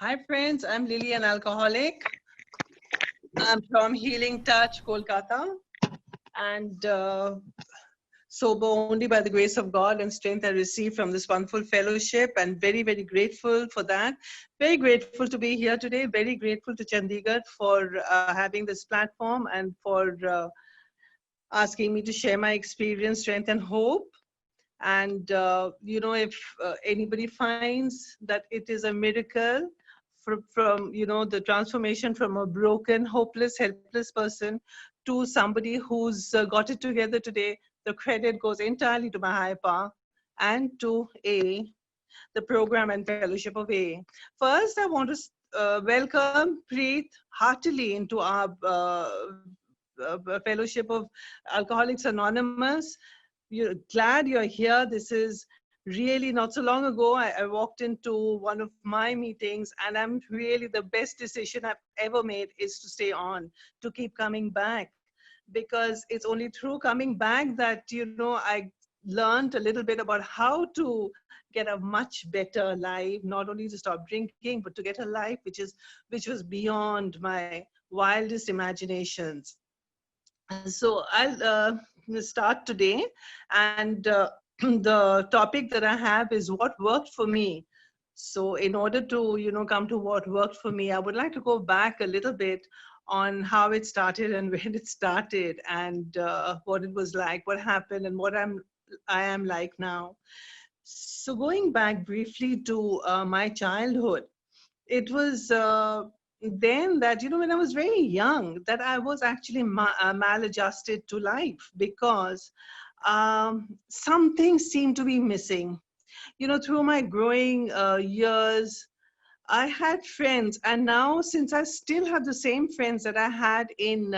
Hi friends, I'm Lily, an alcoholic. I'm from Healing Touch, Kolkata, and sober only by the grace of God and strength I received from this wonderful fellowship, and very, very grateful for that. Very grateful to be here today. Very grateful to Chandigarh for having this platform and for asking me to share my experience, strength, and hope. And if anybody finds that it is a miracle from the transformation from a broken, hopeless, helpless person to somebody who's got it together today, the credit goes entirely to my higher power and to the program and fellowship of AA. First, I want to welcome Preet heartily into our fellowship of Alcoholics Anonymous. You're glad you're here. This is really not so long ago. I walked into one of my meetings, and I'm really, the best decision I've ever made is to stay on, to keep coming back, because it's only through coming back that I learned a little bit about how to get a much better life, not only to stop drinking but to get a life which was beyond my wildest imaginations. So I'll start today, and the topic that I have is what worked for me. So in order to come to what worked for me, I would like to go back a little bit on how it started and when it started, and what it was like, what happened, and what I am like now. So going back briefly to my childhood, it was then that when I was very young, that I was actually maladjusted to life, because something seemed to be missing. Through my growing years, I had friends, and now since I still have the same friends that I had in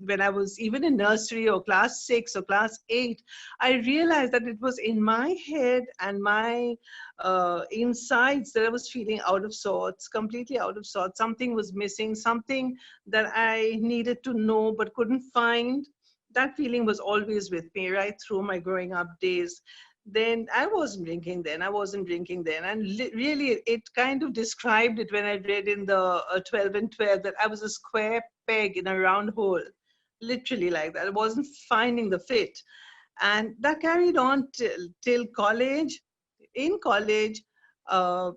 when I was even in nursery or class 6 or class 8, I realized that it was in my head and my insides that I was feeling out of sorts, completely out of sorts. Something was missing, something that I needed to know but couldn't find. That feeling was always with me right through my growing up days. Then I wasn't drinking then. I wasn't drinking then. And really, it kind of described it when I read in the 12 and 12 that I was a square peg in a round hole. Literally like that. I wasn't finding the fit. And that carried on till college. In college, uh,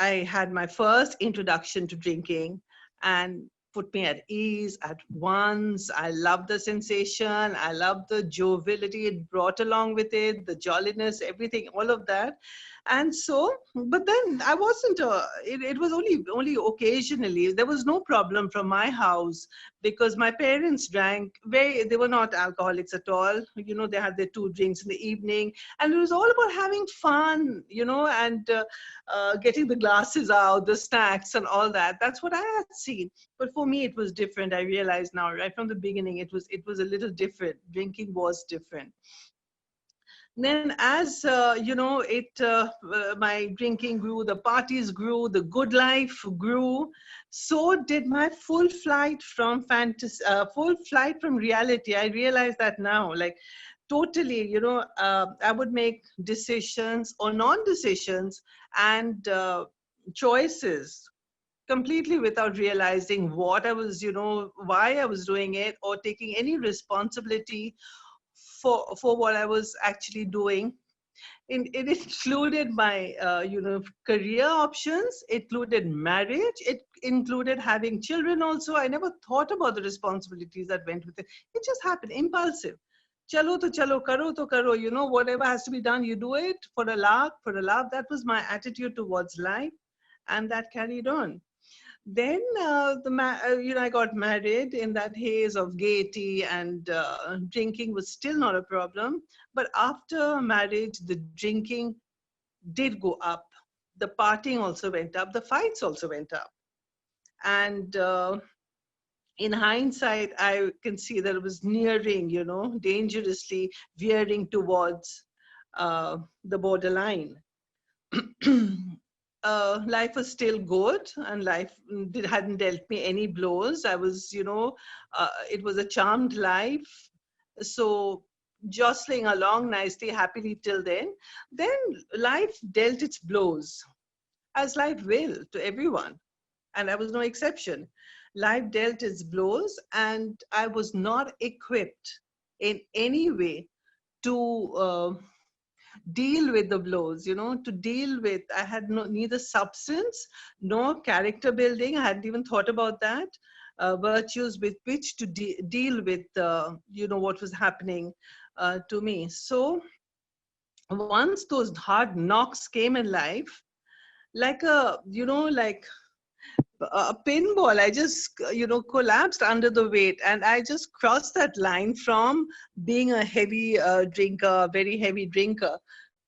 I had my first introduction to drinking, and put me at ease at once. I loved the sensation. I loved the joviality it brought along with it, the jolliness, everything, all of that. And so, but then I wasn't, it was only occasionally. There was no problem from my house, because my parents drank they were not alcoholics at all. They had their 2 drinks in the evening, and it was all about having fun, and getting the glasses out, the snacks and all that. That's what I had seen. But for me, it was different. I realized now, right from the beginning, it was a little different. Drinking was different. Then as my drinking grew, the parties grew, the good life grew, so did my full flight from fantasy, full flight from reality. I realize that now, like, totally, I would make decisions or non-decisions and choices completely without realizing what I was, why I was doing it, or taking any responsibility for what I was actually doing. It included my career options. It included marriage. It included having children also. I never thought about the responsibilities that went with it. It just happened, impulsive. Chalo to chalo, karo to karo. Whatever has to be done, you do it for a lark, for a laugh. That was my attitude towards life, and that carried on. Then I got married in that haze of gaiety, and drinking was still not a problem. But after marriage, the drinking did go up. The partying also went up. The fights also went up. And in hindsight, I can see that it was nearing, dangerously veering towards the borderline. Life was still good, and life hadn't dealt me any blows. I was, it was a charmed life. So jostling along nicely, happily till then. Then life dealt its blows, as life will to everyone. and I was no exception. Life dealt its blows, and I was not equipped in any way to deal with the blows, to deal with. I had neither substance nor character building. I hadn't even thought about that. Virtues with which to deal with, what was happening to me. So once those hard knocks came in life, like like a pinball, I just collapsed under the weight, and I just crossed that line from being a heavy drinker, very heavy drinker,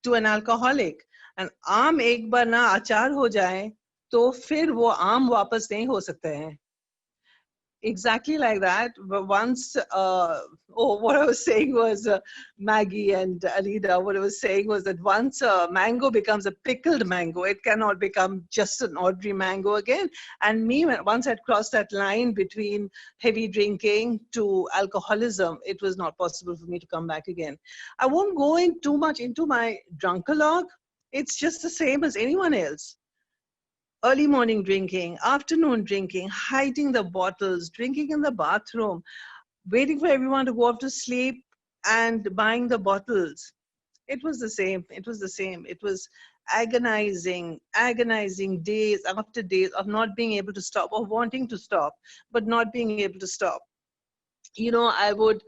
to an alcoholic. And आम एक बार ना अचार हो जाए तो फिर वो आम वापस नहीं हो सकते हैं. Exactly like that. But once, what I was saying was, Maggie and Alida, what I was saying was that once a mango becomes a pickled mango, it cannot become just an ordinary mango again. And me, once I'd crossed that line between heavy drinking to alcoholism, it was not possible for me to come back again. I won't go in too much into my drunkalogue. It's just the same as anyone else. Early morning drinking, afternoon drinking, hiding the bottles, drinking in the bathroom, waiting for everyone to go off to sleep and buying the bottles. It was the same. It was the same. It was agonizing days after days of not being able to stop, or wanting to stop, but not being able to stop. I would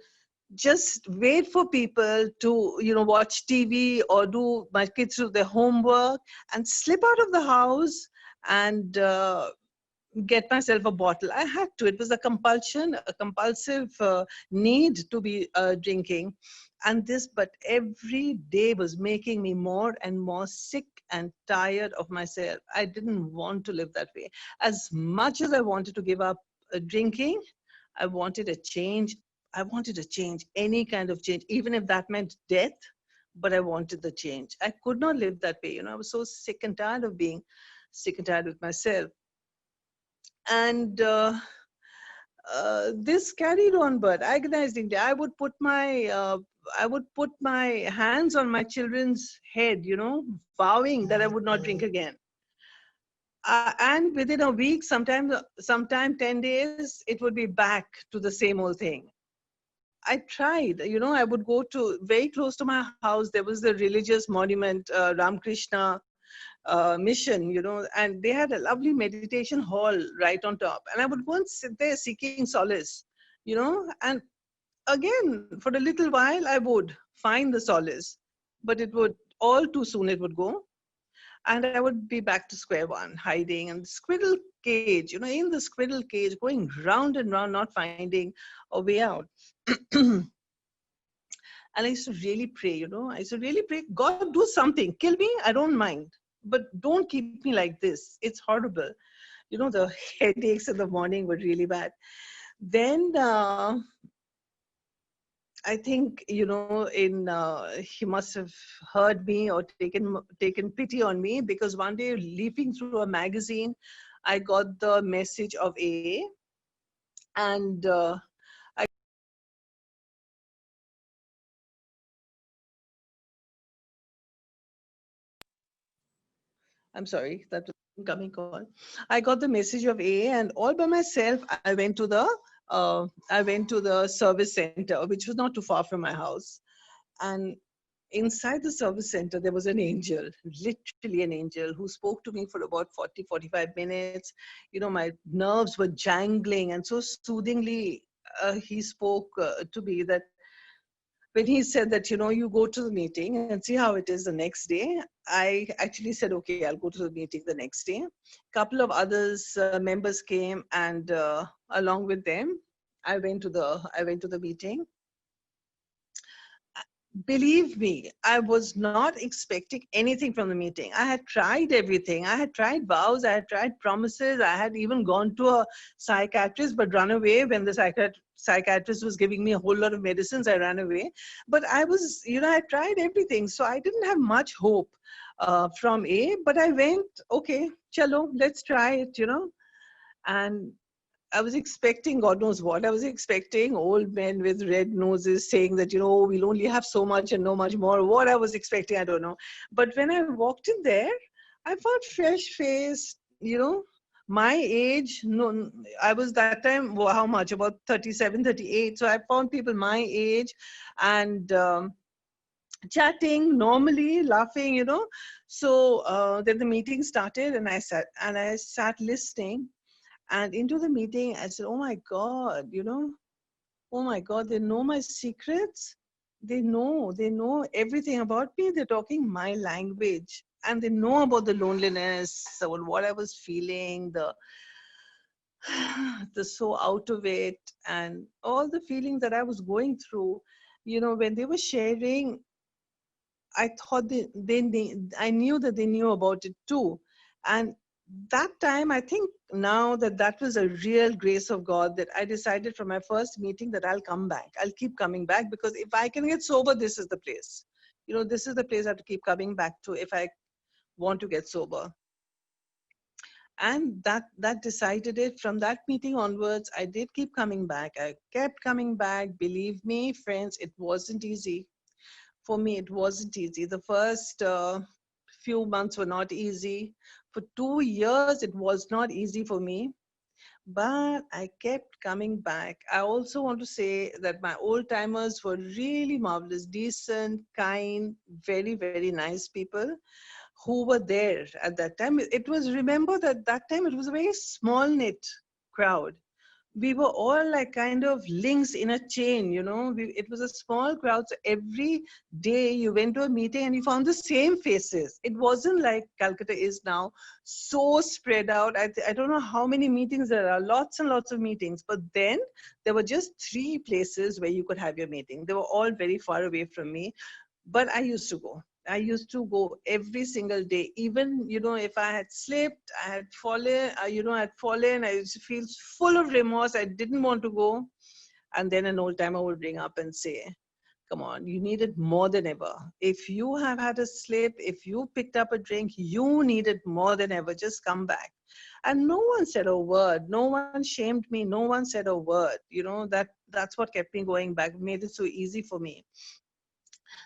just wait for people to, watch TV or do my kids do their homework and slip out of the house and get myself a bottle. I had to. It was a compulsion, a compulsive need to be drinking. But every day was making me more and more sick and tired of myself. I didn't want to live that way. As much as I wanted to give up drinking, I wanted a change. I wanted a change, any kind of change, even if that meant death, but I wanted the change. I could not live that way. I was so sick and tired of being sick and tired with myself. And this carried on, but agonizing. I would put my hands on my children's head, vowing that I would not drink again. And within a week, sometime 10 days, it would be back to the same old thing. I tried, I would go to very close to my house. There was the religious monument, Ramakrishna mission, and they had a lovely meditation hall right on top. And I would go and sit there seeking solace, and again, for a little while, I would find the solace, but it would all too soon, it would go. And I would be back to square one, hiding in the squirrel cage, in the squirrel cage, going round and round, not finding a way out. And I used to really pray, I used to really pray, God, do something, kill me, I don't mind, but don't keep me like this. It's horrible. The headaches in the morning were really bad. Then I think, he must have heard me or taken pity on me, because one day, leafing through a magazine, I got the message of AA, and I'm sorry, that was an incoming call. I got the message of AA, and all by myself, I went to the service center, which was not too far from my house. And inside the service center, there was an angel, literally an angel, who spoke to me for about 40-45 minutes. My nerves were jangling, and so soothingly he spoke to me, that when he said that, you go to the meeting and see how it is the next day, I actually said, okay, I'll go to the meeting the next day. A couple of others, members came, and along with them, I went to the meeting. Believe me, I was not expecting anything from the meeting. I had tried everything. I had tried vows, I had tried promises, I had even gone to a psychiatrist, but run away when the psychiatrist was giving me a whole lot of medicines. I ran away. But I was, I tried everything. So I didn't have much hope from A, but I went, okay, chalo, let's try it, And I was expecting God knows what. I was expecting old men with red noses saying that, we'll only have so much and no much more. What I was expecting, I don't know. But when I walked in there, I found fresh faced, my age, no, I was that time, how much? About 37, 38. So I found people my age and chatting normally, laughing, So then the meeting started and I sat listening. And into the meeting, I said, oh my God, oh my God, they know my secrets. They know everything about me. They're talking my language. And they know about the loneliness, so what I was feeling, the so out of it, and all the feelings that I was going through. When they were sharing, I thought I knew that they knew about it too. And that time, I think now that was a real grace of God, that I decided from my first meeting that I'll come back. I'll keep coming back, because if I can get sober, this is the place. This is the place I have to keep coming back to if I want to get sober. And that decided it. From that meeting onwards, I did keep coming back. I kept coming back. Believe me, friends, it wasn't easy. For me, it wasn't easy. The first few months were not easy. For 2 years, it was not easy for me, but I kept coming back. I also want to say that my old timers were really marvelous, decent, kind, very, very nice people who were there at that time. It was, remember that time it was a very small knit crowd. We were all like kind of links in a chain, it was a small crowd. So every day you went to a meeting and you found the same faces. It wasn't like Calcutta is now, so spread out. I don't know how many meetings there are, lots and lots of meetings, but then there were just 3 places where you could have your meeting. They were all very far away from me, but I used to go. I used to go every single day. Even, if I had slipped, I had fallen, I used to feel full of remorse. I didn't want to go. And then an old timer would bring up and say, come on, you need it more than ever. If you have had a slip, if you picked up a drink, you need it more than ever. Just come back. And no one said a word. No one shamed me. No one said a word. That's what kept me going back, made it so easy for me.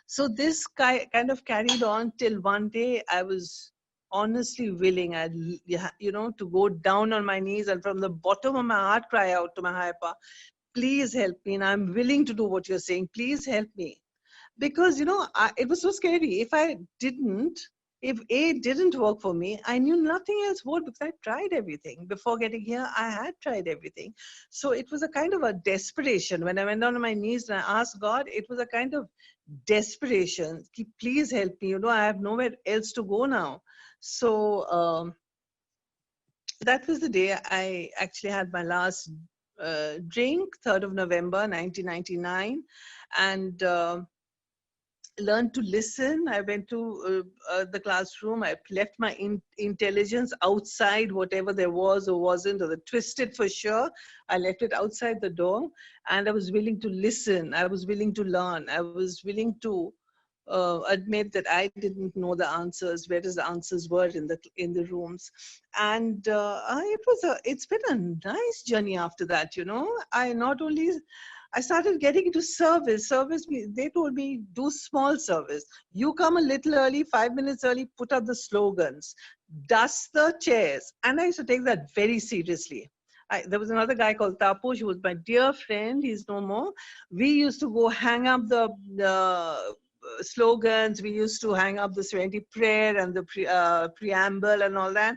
So this kind of carried on till one day I was honestly willing, to go down on my knees and from the bottom of my heart cry out to my higher power, please help me. And I'm willing to do what you're saying. Please help me. Because, it was so scary. If A didn't work for me, I knew nothing else would, because I tried everything. Before getting here, I had tried everything. So it was a kind of a desperation. When I went down on my knees and I asked God, it was a kind of desperation. Please help me. I have nowhere else to go now. So that was the day I actually had my last drink, 3rd of November, 1999. And learned to listen. I went to the classroom. I left my intelligence outside, whatever there was or wasn't, or the twisted for sure. I left it outside the door, and I was willing to listen. I was willing to learn. I was willing to admit that I didn't know the answers, whereas the answers were in the rooms. And it's been a nice journey after that. I started getting into service. They told me, do small service. You come a little early, 5 minutes early, put up the slogans, dust the chairs. And I used to take that very seriously. There was another guy called Tapu. He was my dear friend. He's no more. We used to go hang up the slogans. We used to hang up the serenity prayer and the preamble and all that.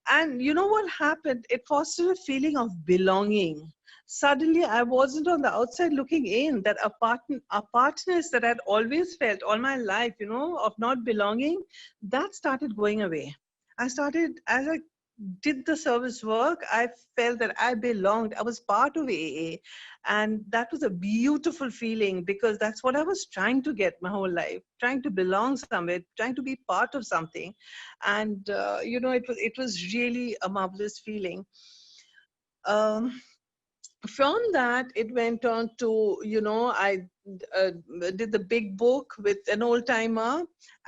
And you know what happened? It fostered a feeling of belonging. Suddenly, I wasn't on the outside looking in. That apartness that I'd always felt all my life, of not belonging, that started going away. As I did the service work, I felt that I belonged. I was part of AA. And that was a beautiful feeling, because that's what I was trying to get my whole life, trying to belong somewhere, trying to be part of something. And, it was really a marvelous feeling. Um, from that, it went on to, I uh, did the big book with an old timer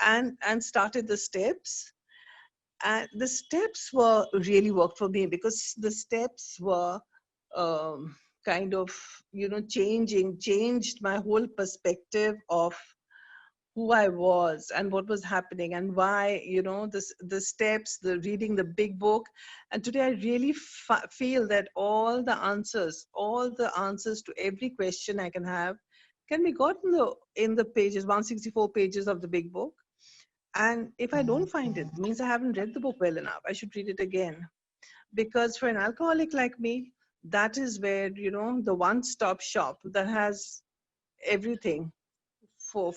and started the steps. And the steps were really worked for me, because the steps were kind of, changed my whole perspective of who I was and what was happening and why, the steps, the reading the big book. And today I really feel that all the answers to every question I can have can be got in the pages, 164 pages of the big book. And if I don't find it, means I haven't read the book well enough. I should read it again. Because for an alcoholic like me, that is where, the one-stop shop that has everything for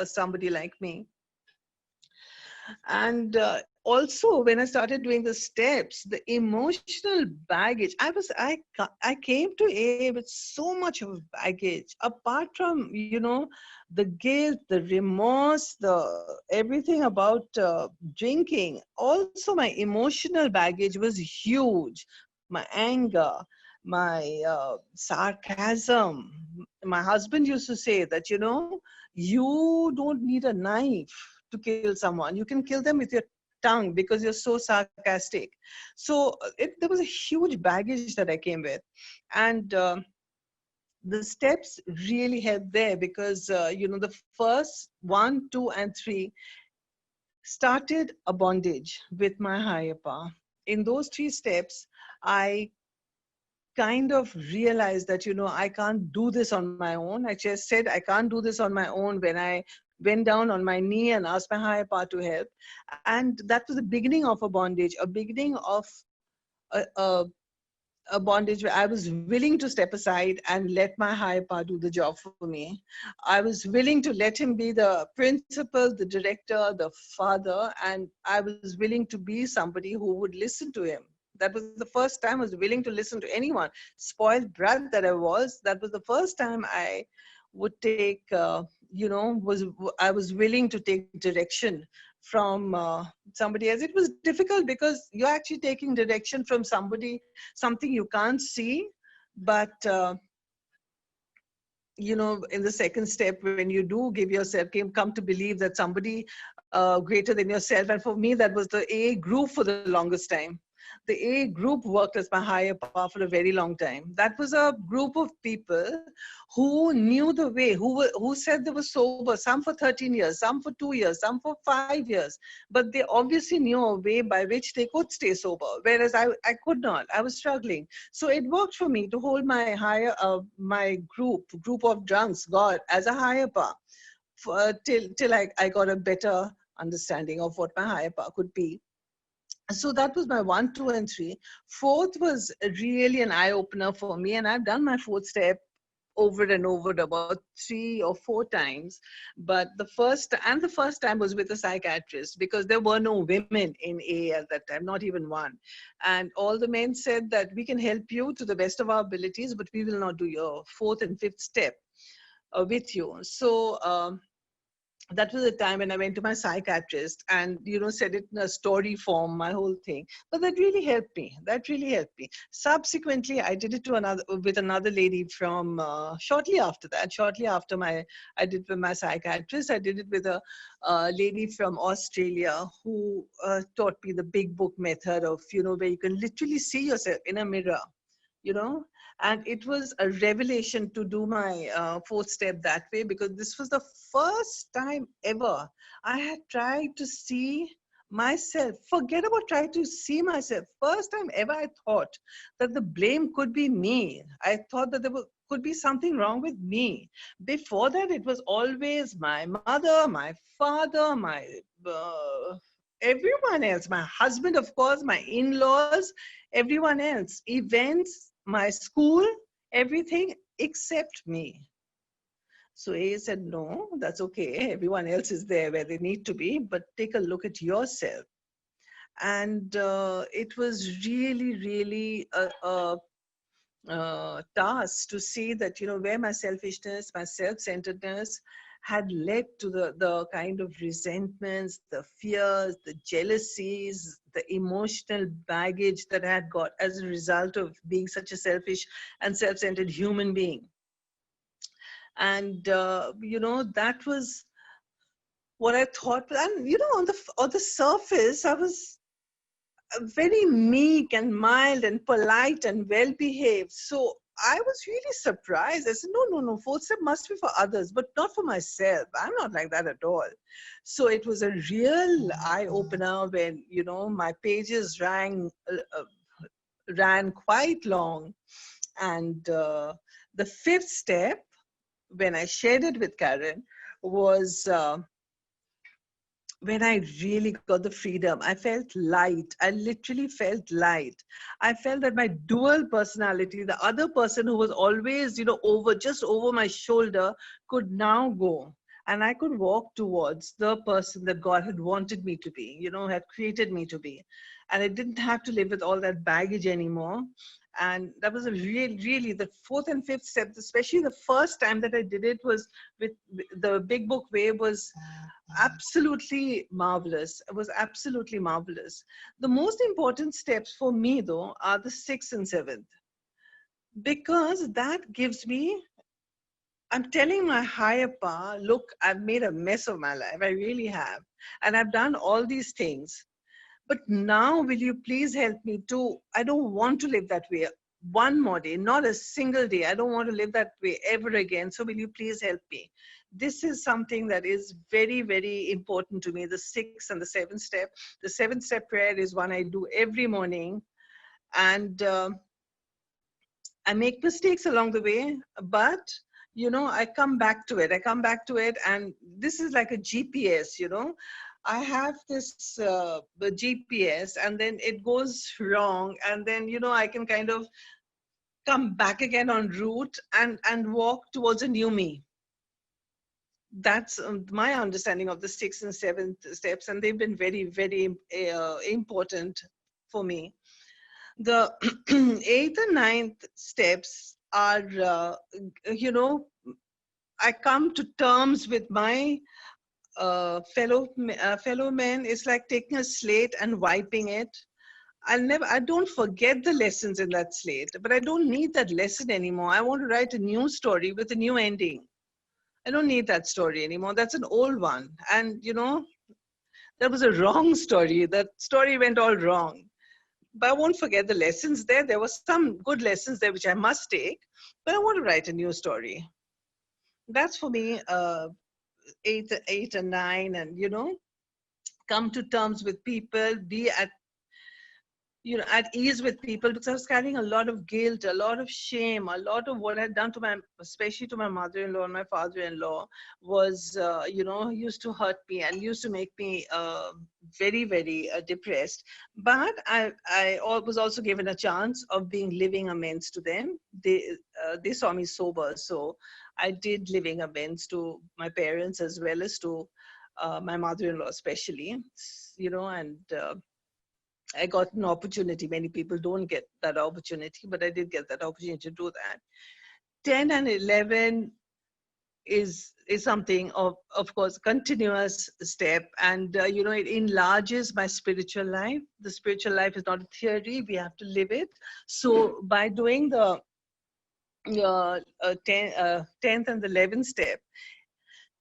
somebody like me. And also when I started doing the steps, the emotional baggage, I came to AA with so much of baggage, apart from, the guilt, the remorse, the everything about drinking. Also my emotional baggage was huge. My anger, my sarcasm. My husband used to say that, you don't need a knife to kill someone. You can kill them with your tongue because you're so sarcastic. So there was a huge baggage that I came with. And the steps really helped there because, the first 1, 2, and 3 started a bondage with my higher power. In those 3 steps, I kind of realized that, I can't do this on my own. I just said I can't do this on my own when I went down on my knee and asked my higher power to help. And that was the beginning of a bondage, a beginning of a, a, a bondage where I was willing to step aside and let my higher power do the job for me. I was willing to let him be the principal, the director, the father, and I was willing to be somebody who would listen to him. That was the first time I was willing to listen to anyone. Spoiled brat that I was, that was the first time I would take, I was willing to take direction from somebody else. It was difficult because you're actually taking direction from somebody, something you can't see, but in the second step, when you do give yourself, come to believe that somebody greater than yourself, and for me, that was the AA group for the longest time. The AA group worked as my higher power for a very long time. That was a group of people who knew the way, who said they were sober, some for 13 years, some for 2 years, some for 5 years. But they obviously knew a way by which they could stay sober, whereas I could not. I was struggling. So it worked for me to hold my my group of drunks, God, as a higher power till I got a better understanding of what my higher power could be. So that was my 1, 2, and 3. Fourth was really an eye-opener for me, and I've done my 4th step over and over about 3 or 4 times. But the first time was with a psychiatrist, because there were no women in AA at that time, not even one. And all the men said that we can help you to the best of our abilities, but we will not do your 4th and 5th step with you. So that was the time when I went to my psychiatrist and, said it in a story form, my whole thing. But that really helped me. Subsequently, I did it with another lady from shortly after that. I did with my psychiatrist. I did it with a lady from Australia who taught me the big book method of, where you can literally see yourself in a mirror, and it was a revelation to do my 4th step that way, because this was the first time ever I had tried to see myself. Forget about trying to see myself. First time ever I thought that the blame could be me. I thought that could be something wrong with me. Before that, it was always my mother, my father, my everyone else, my husband, of course, my in-laws, everyone else, events, my school, everything except me. So AA said, no, that's okay. Everyone else is there where they need to be, but take a look at yourself. And it was really, really a task to see that, where my selfishness, my self-centeredness had led to the kind of resentments, the fears, the jealousies, the emotional baggage that I had got as a result of being such a selfish and self-centered human being. And, that was what I thought. And, on the surface, I was very meek and mild and polite and well-behaved. So I was really surprised. I said, no, no, no, fourth step must be for others, but not for myself. I'm not like that at all. So it was a real eye opener when, my pages ran quite long. And the fifth step, when I shared it with Karen, was when I really got the freedom. I felt light. I literally felt light. I felt that my dual personality, the other person who was always, just over my shoulder, could now go. And I could walk towards the person that God had wanted me to be, had created me to be. And I didn't have to live with all that baggage anymore. And that was a really the fourth and fifth step, especially the first time that I did it was with the Big Book Way, was absolutely marvelous. It was absolutely marvelous. The most important steps for me, though, are the sixth and seventh, because that gives me, I'm telling my higher power, look, I've made a mess of my life. I really have. And I've done all these things. But now, will you please help me to, I don't want to live that way one more day, not a single day. I don't want to live that way ever again. So will you please help me? This is something that is very, very important to me, the sixth and the seventh step. The seventh step prayer is one I do every morning. And I make mistakes along the way, but I come back to it. I come back to it, and this is like a GPS. I have this the GPS, and then it goes wrong, and then I can kind of come back again on route and walk towards a new me. That's my understanding of the sixth and seventh steps, and they've been very, very important for me. The eighth and ninth steps are, I come to terms with my fellow men. It's like taking a slate and wiping it. I don't forget the lessons in that slate, but I don't need that lesson anymore. I want to write a new story with a new ending. I don't need that story anymore. That's an old one. And, that was a wrong story. That story went all wrong. But I won't forget the lessons there. There were some good lessons there which I must take, but I want to write a new story. That's for me, eight and nine, and come to terms with people, be at ease with people, because I was carrying a lot of guilt, a lot of shame, a lot of what I'd done to especially to my mother-in-law and my father-in-law was, used to hurt me and used to make me very, very depressed. But I was also given a chance of living amends to them. They saw me sober, so I did living amends to my parents as well as to my mother-in-law, especially, and I got an opportunity. Many people don't get that opportunity, but I did get that opportunity to do that. 10 and 11 is something of course, continuous step. And, it enlarges my spiritual life. The spiritual life is not a theory. We have to live it. So by doing the 10th and the 11th step,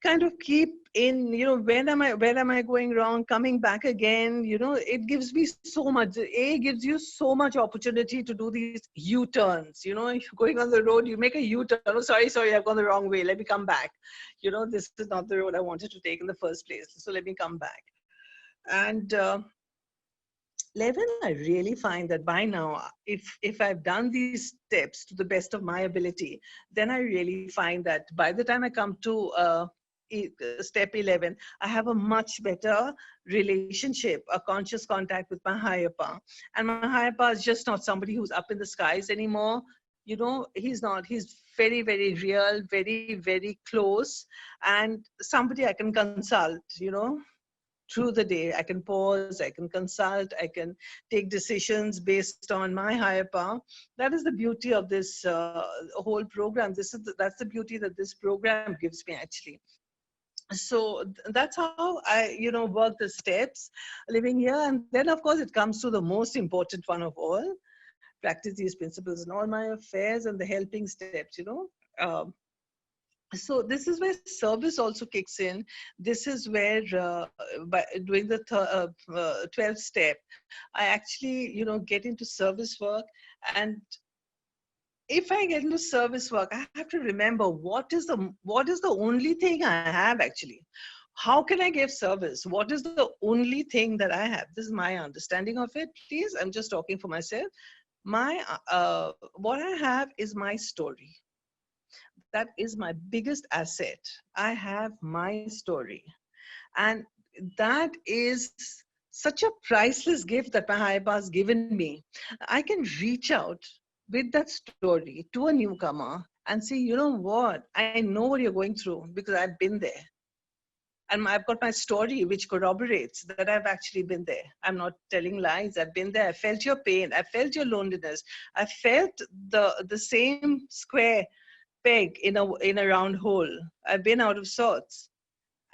kind of keep in, where am I going wrong, coming back again, it gives me so much. Gives you so much opportunity to do these U-turns. If you're going on the road, you make a U-turn. Oh, sorry, I've gone the wrong way. Let me come back. This is not the road I wanted to take in the first place. So let me come back. And 11, I really find that by now, if I've done these steps to the best of my ability, then I really find that by the time I come to step 11, I have a much better relationship, a conscious contact with my higher power. And my higher power is just not somebody who's up in the skies anymore. He's not. He's very, very real, very, very close, and somebody I can consult, through the day. I can pause, I can consult, I can take decisions based on my higher power. That is the beauty of this whole program. That's the beauty that this program gives me, actually. So that's how I, work the steps living here. And then, of course, it comes to the most important one of all: practice these principles in all my affairs, and the helping steps, Um, so this is where service also kicks in. This is where by doing the 12th step, I actually get into service work. And if I get into service work, I have to remember what is the only thing I have actually. How can I give service? What is the only thing that I have? This is my understanding of it. Please, I'm just talking for myself. My what I have is my story. That is my biggest asset. I have my story, and that is such a priceless gift that my higher power has given me. I can reach out with that story to a newcomer and say, you know what, I know what you're going through because I've been there. And I've got my story which corroborates that I've actually been there. I'm not telling lies. I've been there. I felt your pain. I felt your loneliness. I felt the same square peg in a round hole. I've been out of sorts.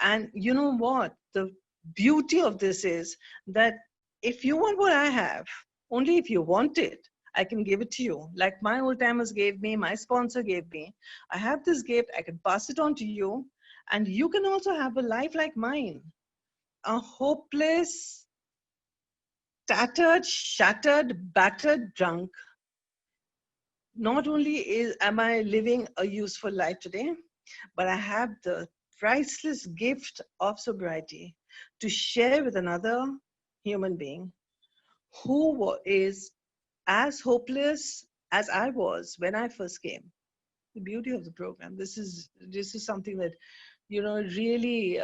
And you know what? The beauty of this is that if you want what I have, only if you want it, I can give it to you. Like my old timers gave me, my sponsor gave me. I have this gift, I can pass it on to you, and you can also have a life like mine. A hopeless, tattered, shattered, battered drunk. Not only am I living a useful life today, but I have the priceless gift of sobriety to share with another human being who is as hopeless as I was when I first came. The beauty of the program. This is something that really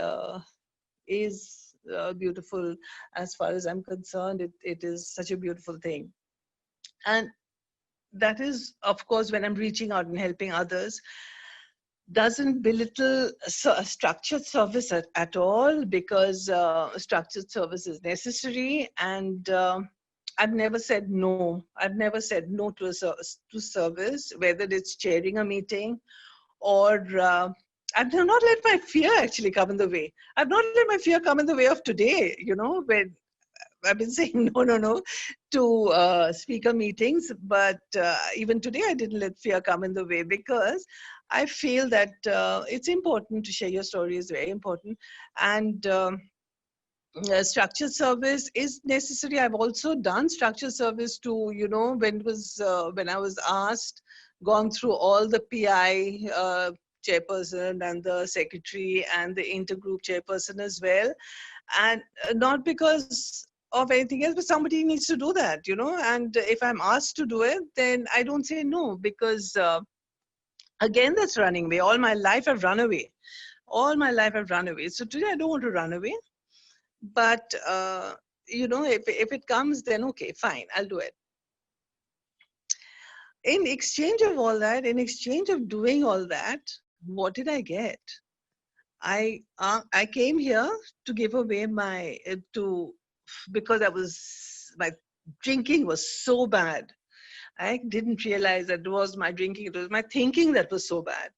is beautiful as far as I'm concerned. It is such a beautiful thing, and that is, of course, when I'm reaching out and helping others, doesn't belittle structured service at all, because structured service is necessary. And I've never said no. I've never said no to to service, whether it's chairing a meeting or I've not let my fear actually come in the way. I've not let my fear come in the way of today, when I've been saying no, no, no to speaker meetings. But even today, I didn't let fear come in the way, because I feel that it's important to share your story is very important. And structured service is necessary. I've also done structured service to, when I was asked, gone through all the PI chairperson and the secretary and the intergroup chairperson as well. And not because of anything else, but somebody needs to do that, and if I'm asked to do it, then I don't say no, because again, that's running away. All my life I've run away. All my life I've run away. So today I don't want to run away. But if it comes, then okay, fine, I'll do it. In exchange of all that, in exchange of doing all that, what did I get? I came here to give away my to because my drinking was so bad. I didn't realize that it was my drinking, it was my thinking that was so bad.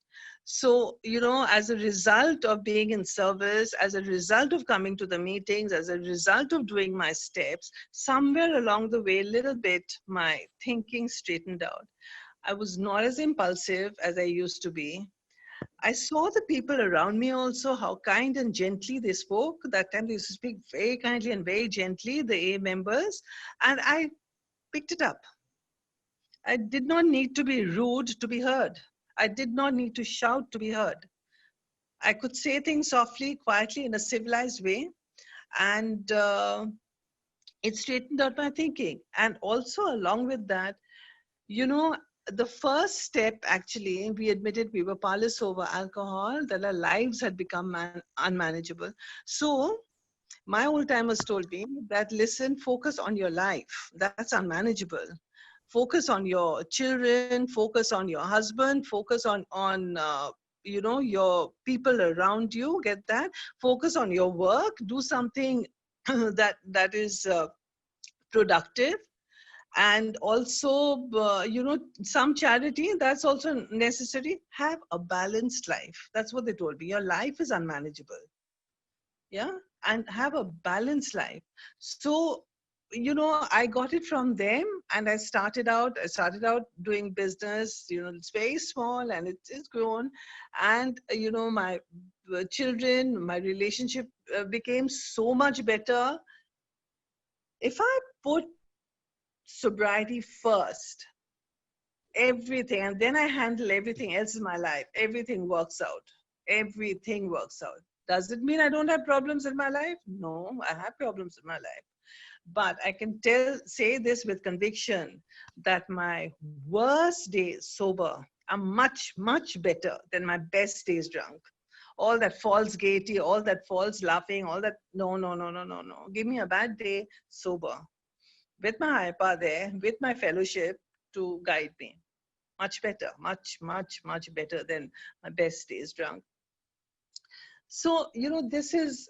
So, as a result of being in service, as a result of coming to the meetings, as a result of doing my steps, somewhere along the way, a little bit, my thinking straightened out. I was not as impulsive as I used to be. I saw the people around me also, how kind and gently they spoke. That time they used to speak very kindly and very gently, the A members, and I picked it up. I did not need to be rude to be heard. I did not need to shout to be heard. I could say things softly, quietly, in a civilized way, and it straightened out my thinking. And also, along with that, you know, the first step, actually, we admitted we were powerless over alcohol, that our lives had become unmanageable. So, my old timers told me that, listen, focus on your life. That's unmanageable. Focus on your children, focus on your husband, focus on your people around you. Get that? Focus on your work. Do something that is productive, and also some charity, that's also necessary. Have a balanced life. That's what they told me. Your life is unmanageable, yeah, and have a balanced life. So I got it from them, and I started out doing business. It's very small, and it's grown. And my children, my relationship became so much better. If I put sobriety first, everything. And then I handle everything else in my life. Everything works out. Everything works out. Does it mean I don't have problems in my life? No, I have problems in my life. But I can say this with conviction that my worst days sober are much, much better than my best days drunk. All that false gaiety, all that false laughing, all that, no, no, no, no, no, no. Give me a bad day sober with my higher power there, with my fellowship to guide me. Much better, much, much, much better than my best days drunk. So, this is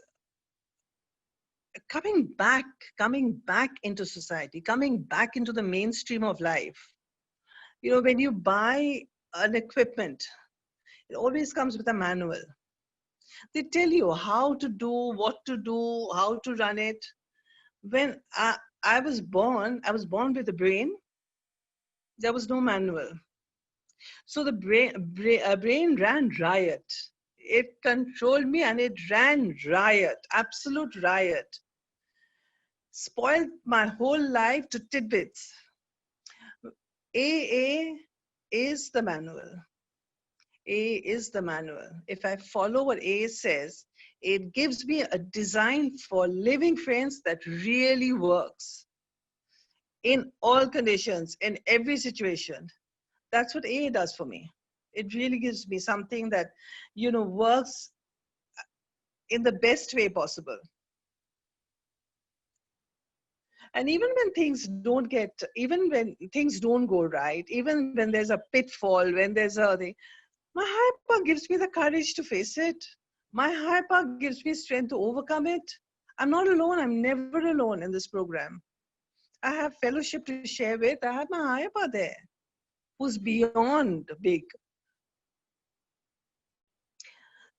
coming back into society, coming back into the mainstream of life. When you buy an equipment, it always comes with a manual. They tell you how to do, what to do, how to run it. When I was born with a brain. There was no manual. So the brain ran riot. It controlled me and it ran riot, absolute riot. Spoiled my whole life to tidbits. AA is the manual. AA is the manual. If I follow what AA says, it gives me a design for living friends that really works in all conditions, in every situation. That's what AA does for me. It really gives me something that, works in the best way possible. And even when things don't go right, even when there's a pitfall, when there's a thing, my higher power gives me the courage to face it. My higher power gives me strength to overcome it. I'm not alone. I'm never alone in this program. I have fellowship to share with. I have my higher power there, who's beyond big.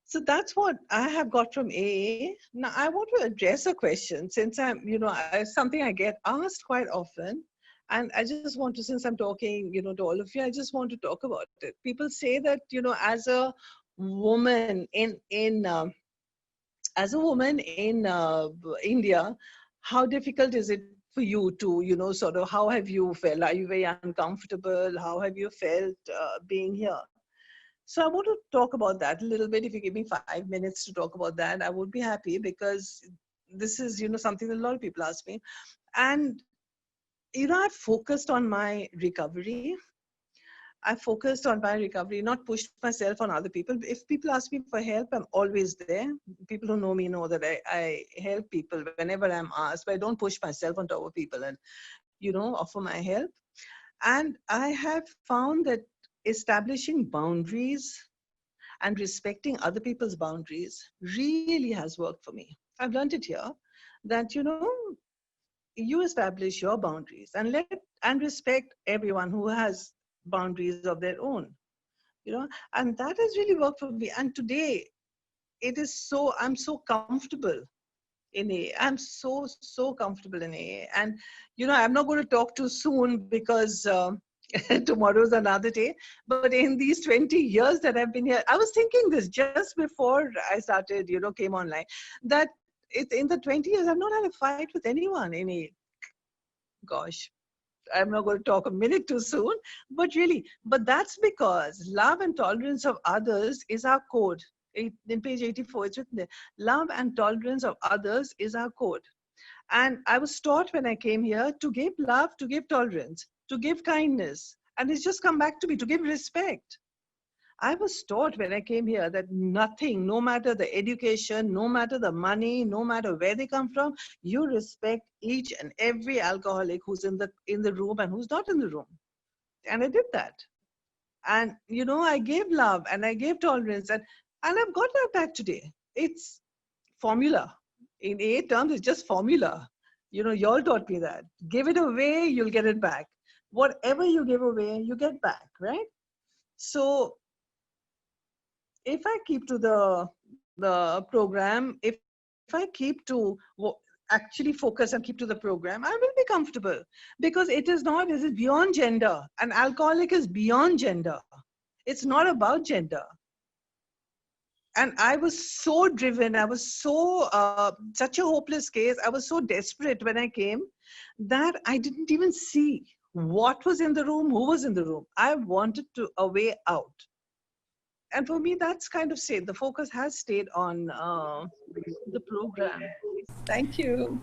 So that's what I have got from AA. Now I want to address a question, since I'm, something I get asked quite often. And I just want to, since I'm talking, to all of you, I just want to talk about it. People say that, as a woman in India, how difficult is it for you to, sort of, how have you felt? Are you very uncomfortable? How have you felt being here? So I want to talk about that a little bit. If you give me 5 minutes to talk about that, I would be happy, because this is, something that a lot of people ask me. And, I've focused on my recovery. Not pushed myself on other people. If people ask me for help, I'm always there. People who know me know that I help people whenever I'm asked, but I don't push myself on top of people and, offer my help. And I have found that establishing boundaries and respecting other people's boundaries really has worked for me. I've learned it here that, you establish your boundaries and respect everyone who has boundaries of their own, and that has really worked for me. And today I'm so comfortable in AA. I'm so comfortable in AA. And, I'm not going to talk too soon, because tomorrow's another day. But in these 20 years that I've been here, I was thinking this just before I started, came online, that in the 20 years, I've not had a fight with anyone in AA. Gosh, I'm not going to talk a minute too soon, but that's because love and tolerance of others is our code. In page 84, it's written there. Love and tolerance of others is our code. And I was taught when I came here to give love, to give tolerance, to give kindness. And it's just come back to me, to give respect. I was taught when I came here that nothing, no matter the education, no matter the money, no matter where they come from, you respect each and every alcoholic who's in the room and who's not in the room. And I did that. And, I gave love and I gave tolerance, and I've got that back today. It's formula. In AA terms, it's just formula. Y'all taught me that. Give it away, you'll get it back. Whatever you give away, you get back, right? So if I keep to the program, if I keep to actually focus and keep to the program, I will be comfortable, because it is beyond gender. An alcoholic is beyond gender. It's not about gender. And I was so driven. I was so, such a hopeless case. I was so desperate when I came that I didn't even see what was in the room, who was in the room. I wanted to a way out. And for me, that's kind of stayed. The focus has stayed on the program. Thank you.